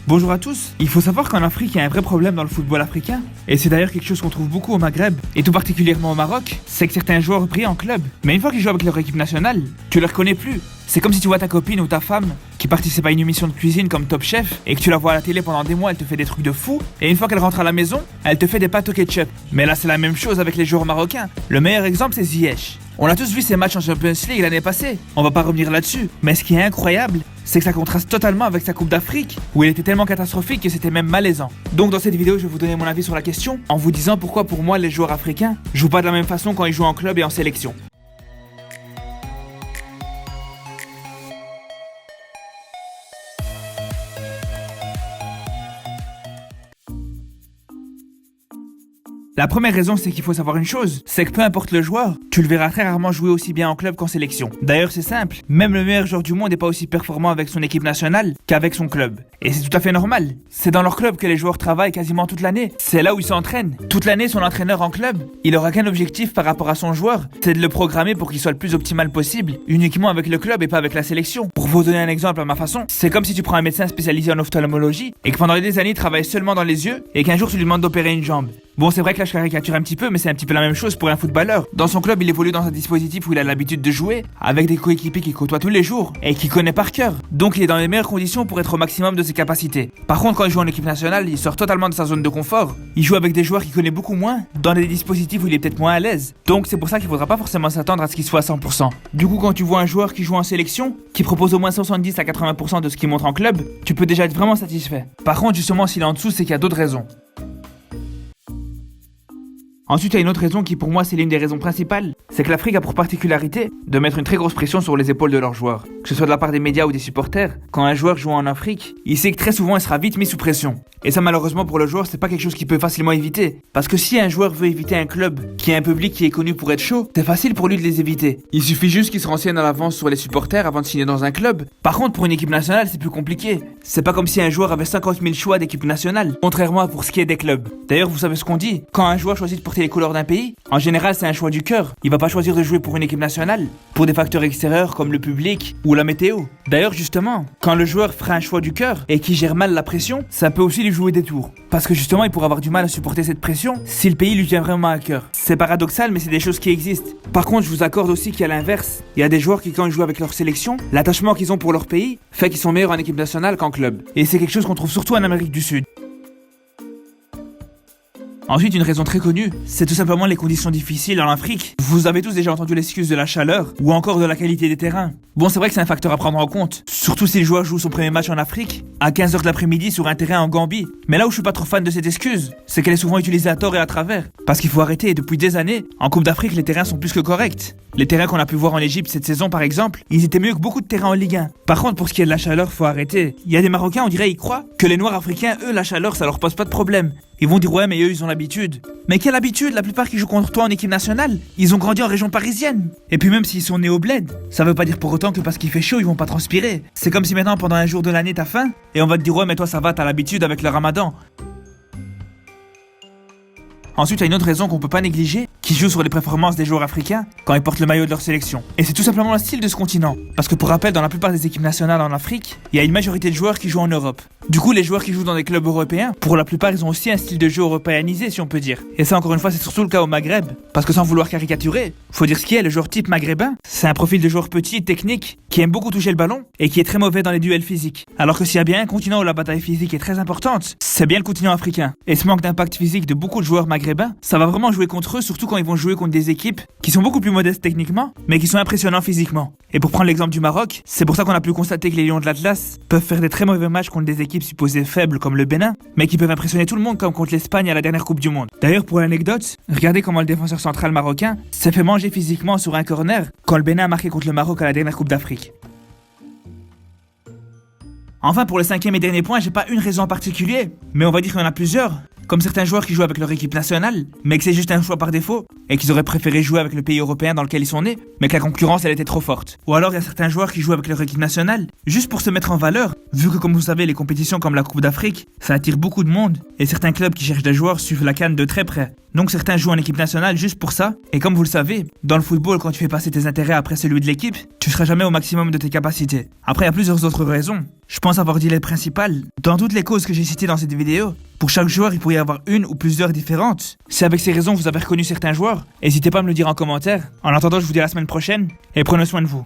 Bonjour à tous. Il faut savoir qu'en Afrique, il y a un vrai problème dans le football africain. Et c'est d'ailleurs quelque chose qu'on trouve beaucoup au Maghreb, et tout particulièrement au Maroc, c'est que certains joueurs brillent en club. Mais une fois qu'ils jouent avec leur équipe nationale, tu les reconnais plus. C'est comme si tu vois ta copine ou ta femme qui participe à une émission de cuisine comme Top Chef et que tu la vois à la télé pendant des mois, elle te fait des trucs de fou, et une fois qu'elle rentre à la maison, elle te fait des pâtes au ketchup. Mais là c'est la même chose avec les joueurs marocains. Le meilleur exemple c'est Ziyech. On a tous vu ses matchs en Champions League l'année passée, on va pas revenir là-dessus. Mais ce qui est incroyable, c'est que ça contraste totalement avec sa Coupe d'Afrique, où il était tellement catastrophique que c'était même malaisant. Donc dans cette vidéo, je vais vous donner mon avis sur la question, en vous disant pourquoi pour moi les joueurs africains jouent pas de la même façon quand ils jouent en club et en sélection. La première raison, c'est qu'il faut savoir une chose, c'est que peu importe le joueur, tu le verras très rarement jouer aussi bien en club qu'en sélection. D'ailleurs, c'est simple, même le meilleur joueur du monde n'est pas aussi performant avec son équipe nationale qu'avec son club. Et c'est tout à fait normal. C'est dans leur club que les joueurs travaillent quasiment toute l'année. C'est là où ils s'entraînent. Toute l'année, son entraîneur en club, il aura qu'un objectif par rapport à son joueur, c'est de le programmer pour qu'il soit le plus optimal possible, uniquement avec le club et pas avec la sélection. Pour vous donner un exemple à ma façon, c'est comme si tu prends un médecin spécialisé en ophtalmologie et que pendant des années il travaille seulement dans les yeux et qu'un jour tu lui demandes d'opérer une jambe. Bon, c'est vrai que là je caricature un petit peu, mais c'est un petit peu la même chose pour un footballeur. Dans son club, il évolue dans un dispositif où il a l'habitude de jouer, avec des coéquipiers qu'il côtoie tous les jours, et qu'il connaît par cœur. Donc il est dans les meilleures conditions pour être au maximum de ses capacités. Par contre, quand il joue en équipe nationale, il sort totalement de sa zone de confort. Il joue avec des joueurs qu'il connaît beaucoup moins, dans des dispositifs où il est peut-être moins à l'aise. Donc c'est pour ça qu'il faudra pas forcément s'attendre à ce qu'il soit à 100%. Du coup, quand tu vois un joueur qui joue en sélection, qui propose au moins 70 à 80% de ce qu'il montre en club, tu peux déjà être vraiment satisfait. Par contre, justement, s'il est en dessous, c'est qu'il y a d'autres raisons. Ensuite, il y a une autre raison qui pour moi c'est l'une des raisons principales, c'est que l'Afrique a pour particularité de mettre une très grosse pression sur les épaules de leurs joueurs. Que ce soit de la part des médias ou des supporters, quand un joueur joue en Afrique, il sait que très souvent il sera vite mis sous pression. Et ça malheureusement pour le joueur c'est pas quelque chose qu'il peut facilement éviter. Parce que si un joueur veut éviter un club qui a un public qui est connu pour être chaud, c'est facile pour lui de les éviter. Il suffit juste qu'il se renseigne à l'avance sur les supporters avant de signer dans un club. Par contre pour une équipe nationale c'est plus compliqué. C'est pas comme si un joueur avait 50 000 choix d'équipe nationale, contrairement à pour ce qui est des clubs. D'ailleurs vous savez ce qu'on dit, quand un joueur choisit de porter les couleurs d'un pays, en général c'est un choix du cœur. Il va pas choisir de jouer pour une équipe nationale, pour des facteurs extérieurs comme le public ou la météo. D'ailleurs justement, quand le joueur fera un choix du cœur et qui gère mal la pression, ça peut aussi lui jouer des tours. Parce que justement il pourra avoir du mal à supporter cette pression si le pays lui tient vraiment à cœur. C'est paradoxal mais c'est des choses qui existent. Par contre je vous accorde aussi qu'il y a l'inverse. Il y a des joueurs qui quand ils jouent avec leur sélection, l'attachement qu'ils ont pour leur pays fait qu'ils sont meilleurs en équipe nationale qu'en club. Et c'est quelque chose qu'on trouve surtout en Amérique du Sud. Ensuite, une raison très connue, c'est tout simplement les conditions difficiles en Afrique. Vous avez tous déjà entendu l'excuse de la chaleur ou encore de la qualité des terrains. Bon, c'est vrai que c'est un facteur à prendre en compte, surtout si le joueur joue son premier match en Afrique à 15h de l'après-midi sur un terrain en Gambie. Mais là où je suis pas trop fan de cette excuse, c'est qu'elle est souvent utilisée à tort et à travers. Parce qu'il faut arrêter, depuis des années, en Coupe d'Afrique, les terrains sont plus que corrects. Les terrains qu'on a pu voir en Égypte cette saison par exemple, ils étaient mieux que beaucoup de terrains en Ligue 1. Par contre, pour ce qui est de la chaleur, faut arrêter. Il y a des Marocains, on dirait, ils croient que les Noirs africains, eux, la chaleur, ça leur pose pas de problème. Ils vont dire ouais mais eux ils ont l'habitude. Mais quelle habitude? La plupart qui jouent contre toi en équipe nationale, ils ont grandi en région parisienne. Et puis même s'ils sont nés au bled, ça veut pas dire pour autant que parce qu'il fait chaud ils vont pas transpirer. C'est comme si maintenant pendant un jour de l'année t'as faim et on va te dire ouais mais toi ça va, t'as l'habitude avec le ramadan. Ensuite, il y a une autre raison qu'on peut pas négliger, qui joue sur les performances des joueurs africains quand ils portent le maillot de leur sélection. Et c'est tout simplement le style de ce continent. Parce que pour rappel, dans la plupart des équipes nationales en Afrique, il y a une majorité de joueurs qui jouent en Europe. Du coup, les joueurs qui jouent dans des clubs européens, pour la plupart, ils ont aussi un style de jeu européanisé, si on peut dire. Et ça, encore une fois, c'est surtout le cas au Maghreb. Parce que sans vouloir caricaturer, faut dire ce qui est, le joueur type maghrébin, c'est un profil de joueur petit, technique, qui aime beaucoup toucher le ballon et qui est très mauvais dans les duels physiques. Alors que s'il y a bien un continent où la bataille physique est très importante, c'est bien le continent africain. Et ce manque d'impact physique de beaucoup de joueurs maghrébins, ça va vraiment jouer contre eux, surtout quand ils vont jouer contre des équipes qui sont beaucoup plus modestes techniquement, mais qui sont impressionnants physiquement. Et pour prendre l'exemple du Maroc, c'est pour ça qu'on a pu constater que les Lions de l'Atlas peuvent faire des très mauvais matchs contre des équipes supposées faibles comme le Bénin, mais qui peuvent impressionner tout le monde comme contre l'Espagne à la dernière Coupe du Monde. D'ailleurs, pour l'anecdote, regardez comment le défenseur central marocain s'est fait manger physiquement sur un corner quand le Bénin a marqué contre le Maroc à la dernière Coupe d'Afrique. Enfin, pour le cinquième et dernier point, j'ai pas une raison en particulier, mais on va dire qu'il y en a plusieurs Comme certains joueurs qui jouent avec leur équipe nationale, mais que c'est juste un choix par défaut, et qu'ils auraient préféré jouer avec le pays européen dans lequel ils sont nés, mais que la concurrence elle était trop forte. Ou alors il y a certains joueurs qui jouent avec leur équipe nationale, juste pour se mettre en valeur, vu que comme vous savez les compétitions comme la Coupe d'Afrique, ça attire beaucoup de monde, et certains clubs qui cherchent des joueurs suivent la CAN de très près. Donc certains jouent en équipe nationale juste pour ça, et comme vous le savez, dans le football quand tu fais passer tes intérêts après celui de l'équipe, tu seras jamais au maximum de tes capacités. Après il y a plusieurs autres raisons, je pense avoir dit les principales. Dans toutes les causes que j'ai citées dans cette vidéo, pour chaque joueur il pourrait y avoir une ou plusieurs différentes. Si avec ces raisons vous avez reconnu certains joueurs, n'hésitez pas à me le dire en commentaire. En attendant je vous dis à la semaine prochaine, et prenez soin de vous.